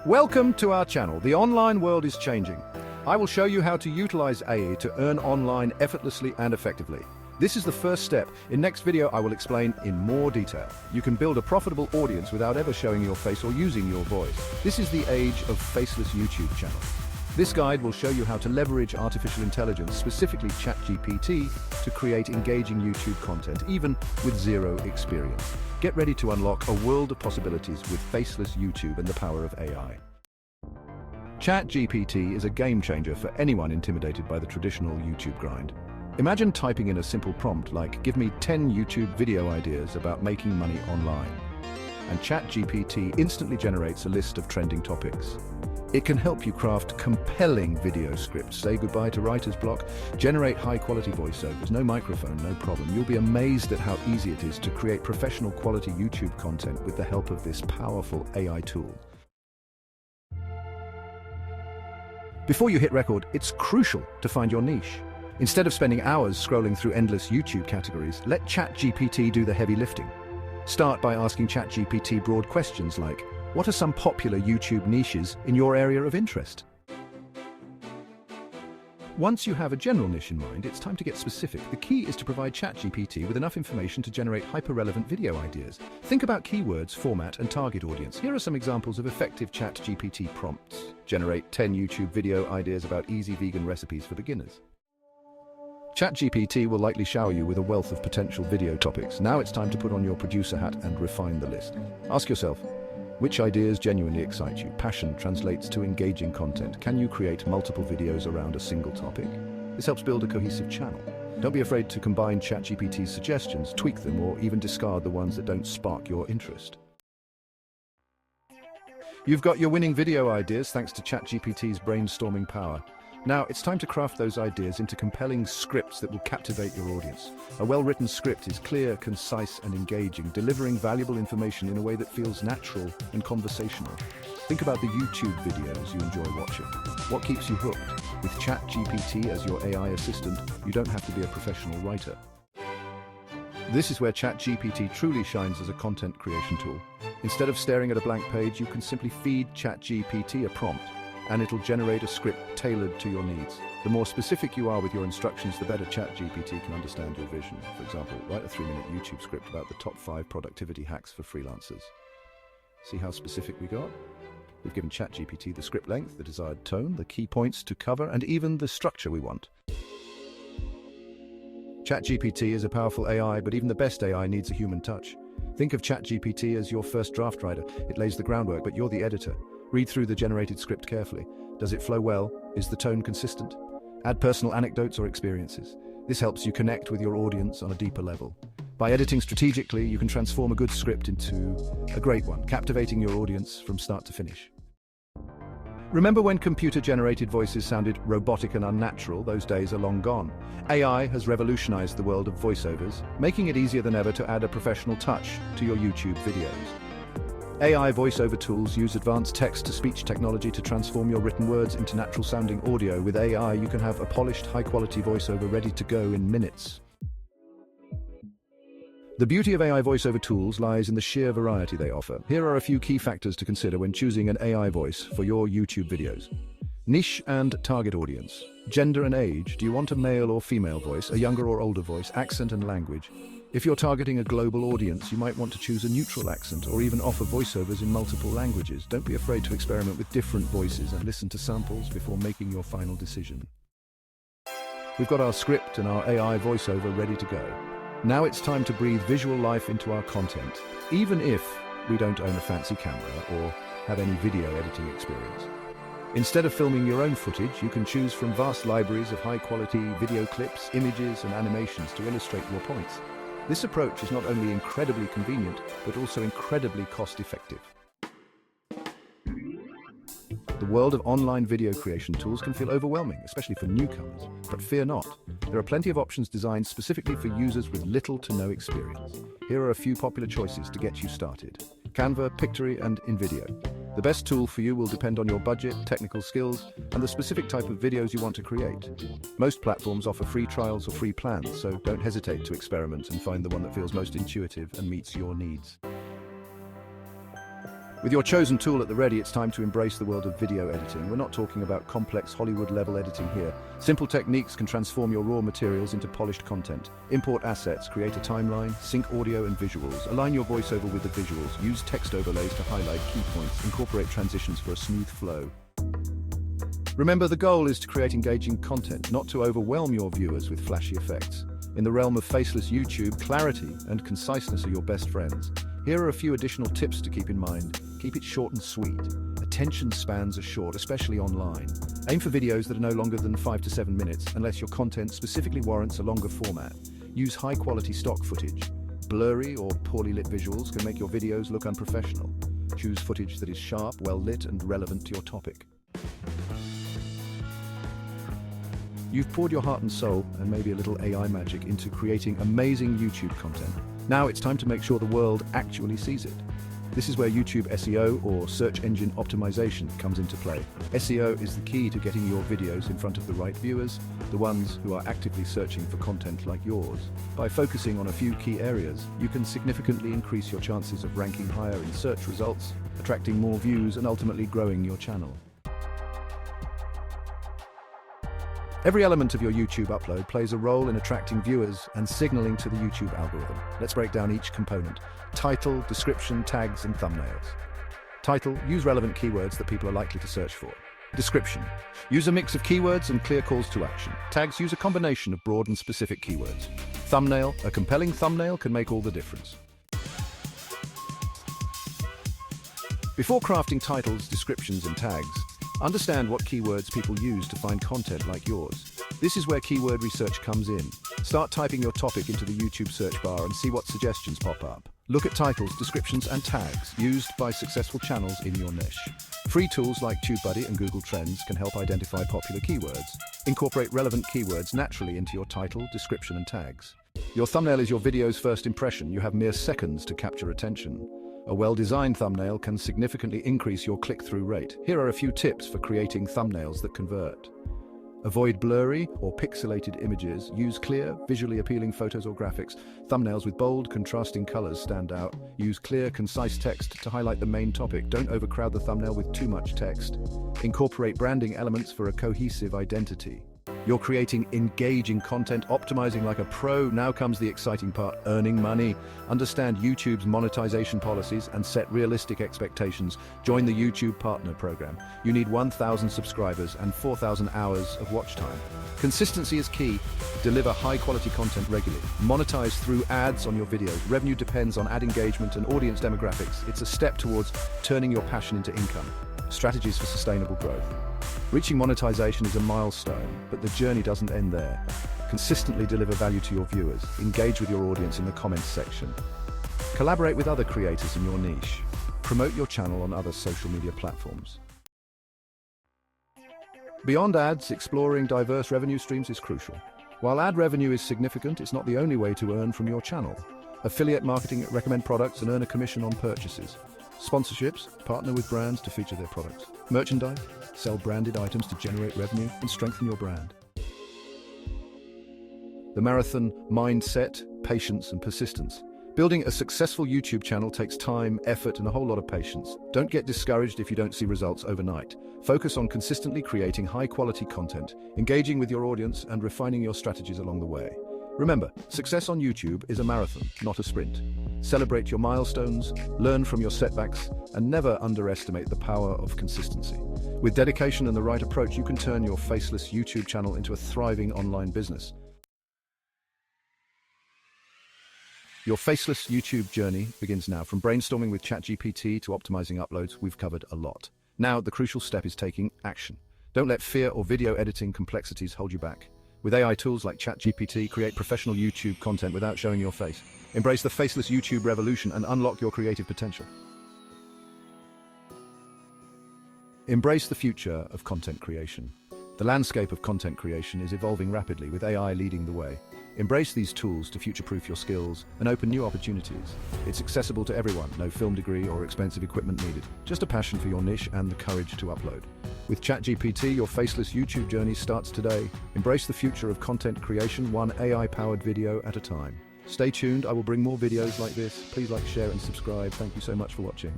Welcome to our channel. The online world is changing. I will show you how to utilize AI to earn online effortlessly and effectively. This is the first step. In next video, I will explain in more detail. You can build a profitable audience without ever showing your face or using your voice. This is the age of faceless YouTube channels. This guide will show you how to leverage artificial intelligence, specifically ChatGPT, to create engaging YouTube content, even with zero experience. Get ready to unlock a world of possibilities with faceless YouTube and the power of AI. ChatGPT is a game changer for anyone intimidated by the traditional YouTube grind. Imagine typing in a simple prompt like, "Give me 10 YouTube video ideas about making money online." And ChatGPT instantly generates a list of trending topics. It can help you craft compelling video scripts, say goodbye to writer's block, generate high-quality voiceovers, no microphone, no problem. You'll be amazed at how easy it is to create professional quality YouTube content with the help of this powerful AI tool. Before you hit record, it's crucial to find your niche. Instead of spending hours scrolling through endless YouTube categories, let ChatGPT do the heavy lifting. Start by asking ChatGPT broad questions like, what are some popular YouTube niches in your area of interest? Once you have a general niche in mind, it's time to get specific. The key is to provide ChatGPT with enough information to generate hyper-relevant video ideas. Think about keywords, format, and target audience. Here are some examples of effective ChatGPT prompts. Generate 10 YouTube video ideas about easy vegan recipes for beginners. ChatGPT will likely shower you with a wealth of potential video topics. Now it's time to put on your producer hat and refine the list. Ask yourself, which ideas genuinely excite you? Passion translates to engaging content. Can you create multiple videos around a single topic? This helps build a cohesive channel. Don't be afraid to combine ChatGPT's suggestions, tweak them, or even discard the ones that don't spark your interest. You've got your winning video ideas thanks to ChatGPT's brainstorming power. Now, it's time to craft those ideas into compelling scripts that will captivate your audience. A well-written script is clear, concise, and engaging, delivering valuable information in a way that feels natural and conversational. Think about the YouTube videos you enjoy watching. What keeps you hooked? With ChatGPT as your AI assistant, you don't have to be a professional writer. This is where ChatGPT truly shines as a content creation tool. Instead of staring at a blank page, you can simply feed ChatGPT a prompt, and it'll generate a script tailored to your needs. The more specific you are with your instructions, the better ChatGPT can understand your vision. For example, write a 3-minute YouTube script about the top 5 productivity hacks for freelancers. See how specific we got? We've given ChatGPT the script length, the desired tone, the key points to cover, and even the structure we want. ChatGPT is a powerful AI, but even the best AI needs a human touch. Think of ChatGPT as your first draft writer. It lays the groundwork, but you're the editor. Read through the generated script carefully. Does it flow well? Is the tone consistent? Add personal anecdotes or experiences. This helps you connect with your audience on a deeper level. By editing strategically, you can transform a good script into a great one, captivating your audience from start to finish. Remember when computer-generated voices sounded robotic and unnatural? Those days are long gone. AI has revolutionized the world of voiceovers, making it easier than ever to add a professional touch to your YouTube videos. AI voiceover tools use advanced text-to-speech technology to transform your written words into natural-sounding audio. With AI, you can have a polished, high-quality voiceover ready to go in minutes. The beauty of AI voiceover tools lies in the sheer variety they offer. Here are a few key factors to consider when choosing an AI voice for your YouTube videos. Niche and target audience. Gender and age. Do you want a male or female voice, a younger or older voice, accent and language? If you're targeting a global audience, you might want to choose a neutral accent or even offer voiceovers in multiple languages. Don't be afraid to experiment with different voices and listen to samples before making your final decision. We've got our script and our AI voiceover ready to go. Now it's time to breathe visual life into our content, even if we don't own a fancy camera or have any video editing experience. Instead of filming your own footage, you can choose from vast libraries of high-quality video clips, images, and animations to illustrate your points. This approach is not only incredibly convenient, but also incredibly cost-effective. The world of online video creation tools can feel overwhelming, especially for newcomers. But fear not. There are plenty of options designed specifically for users with little to no experience. Here are a few popular choices to get you started. Canva, Pictory, and InVideo. The best tool for you will depend on your budget, technical skills, and the specific type of videos you want to create. Most platforms offer free trials or free plans, so don't hesitate to experiment and find the one that feels most intuitive and meets your needs. With your chosen tool at the ready, it's time to embrace the world of video editing. We're not talking about complex Hollywood-level editing here. Simple techniques can transform your raw materials into polished content. Import assets, create a timeline, sync audio and visuals, align your voiceover with the visuals, use text overlays to highlight key points, incorporate transitions for a smooth flow. Remember, the goal is to create engaging content, not to overwhelm your viewers with flashy effects. In the realm of faceless YouTube, clarity and conciseness are your best friends. Here are a few additional tips to keep in mind. Keep it short and sweet. Attention spans are short, especially online. Aim for videos that are no longer than 5 to 7 minutes, unless your content specifically warrants a longer format. Use high-quality stock footage. Blurry or poorly lit visuals can make your videos look unprofessional. Choose footage that is sharp, well-lit, and relevant to your topic. You've poured your heart and soul, and maybe a little AI magic, into creating amazing YouTube content. Now it's time to make sure the world actually sees it. This is where YouTube SEO, or search engine optimization, comes into play. SEO is the key to getting your videos in front of the right viewers, the ones who are actively searching for content like yours. By focusing on a few key areas, you can significantly increase your chances of ranking higher in search results, attracting more views, and ultimately growing your channel. Every element of your YouTube upload plays a role in attracting viewers and signaling to the YouTube algorithm. Let's break down each component. Title, description, tags, and thumbnails. Title, use relevant keywords that people are likely to search for. Description, use a mix of keywords and clear calls to action. Tags use a combination of broad and specific keywords. Thumbnail, a compelling thumbnail can make all the difference. Before crafting titles, descriptions, and tags, understand what keywords people use to find content like yours. This is where keyword research comes in. Start typing your topic into the YouTube search bar and see what suggestions pop up. Look at titles, descriptions, and tags used by successful channels in your niche. Free tools like TubeBuddy and Google Trends can help identify popular keywords. Incorporate relevant keywords naturally into your title, description, and tags. Your thumbnail is your video's first impression. You have mere seconds to capture attention. A well-designed thumbnail can significantly increase your click-through rate. Here are a few tips for creating thumbnails that convert. Avoid blurry or pixelated images. Use clear, visually appealing photos or graphics. Thumbnails with bold, contrasting colors stand out. Use clear, concise text to highlight the main topic. Don't overcrowd the thumbnail with too much text. Incorporate branding elements for a cohesive identity. You're creating engaging content, optimizing like a pro. Now comes the exciting part, earning money. Understand YouTube's monetization policies and set realistic expectations. Join the YouTube Partner Program. You need 1,000 subscribers and 4,000 hours of watch time. Consistency is key. Deliver high-quality content regularly. Monetize through ads on your videos. Revenue depends on ad engagement and audience demographics. It's a step towards turning your passion into income. Strategies for sustainable growth. Reaching monetization is a milestone, but the journey doesn't end there. Consistently deliver value to your viewers. Engage with your audience in the comments section. Collaborate with other creators in your niche. Promote your channel on other social media platforms. Beyond ads, exploring diverse revenue streams is crucial. While ad revenue is significant, it's not the only way to earn from your channel. Affiliate marketing, recommend products and earn a commission on purchases. Sponsorships, partner with brands to feature their products. Merchandise, sell branded items to generate revenue and strengthen your brand. The marathon mindset, patience, and persistence. Building a successful YouTube channel takes time, effort, and a whole lot of patience. Don't get discouraged if you don't see results overnight. Focus on consistently creating high-quality content, engaging with your audience, and refining your strategies along the way. Remember, success on YouTube is a marathon, not a sprint. Celebrate your milestones, learn from your setbacks, and never underestimate the power of consistency. With dedication and the right approach, you can turn your faceless YouTube channel into a thriving online business. Your faceless YouTube journey begins now. From brainstorming with ChatGPT to optimizing uploads, we've covered a lot. Now, the crucial step is taking action. Don't let fear or video editing complexities hold you back. With AI tools like ChatGPT, create professional YouTube content without showing your face. Embrace the faceless YouTube revolution and unlock your creative potential. Embrace the future of content creation. The landscape of content creation is evolving rapidly, with AI leading the way. Embrace these tools to future-proof your skills and open new opportunities. It's accessible to everyone, no film degree or expensive equipment needed. Just a passion for your niche and the courage to upload. With ChatGPT, your faceless YouTube journey starts today. Embrace the future of content creation, one AI-powered video at a time. Stay tuned, I will bring more videos like this. Please like, share, and subscribe. Thank you so much for watching.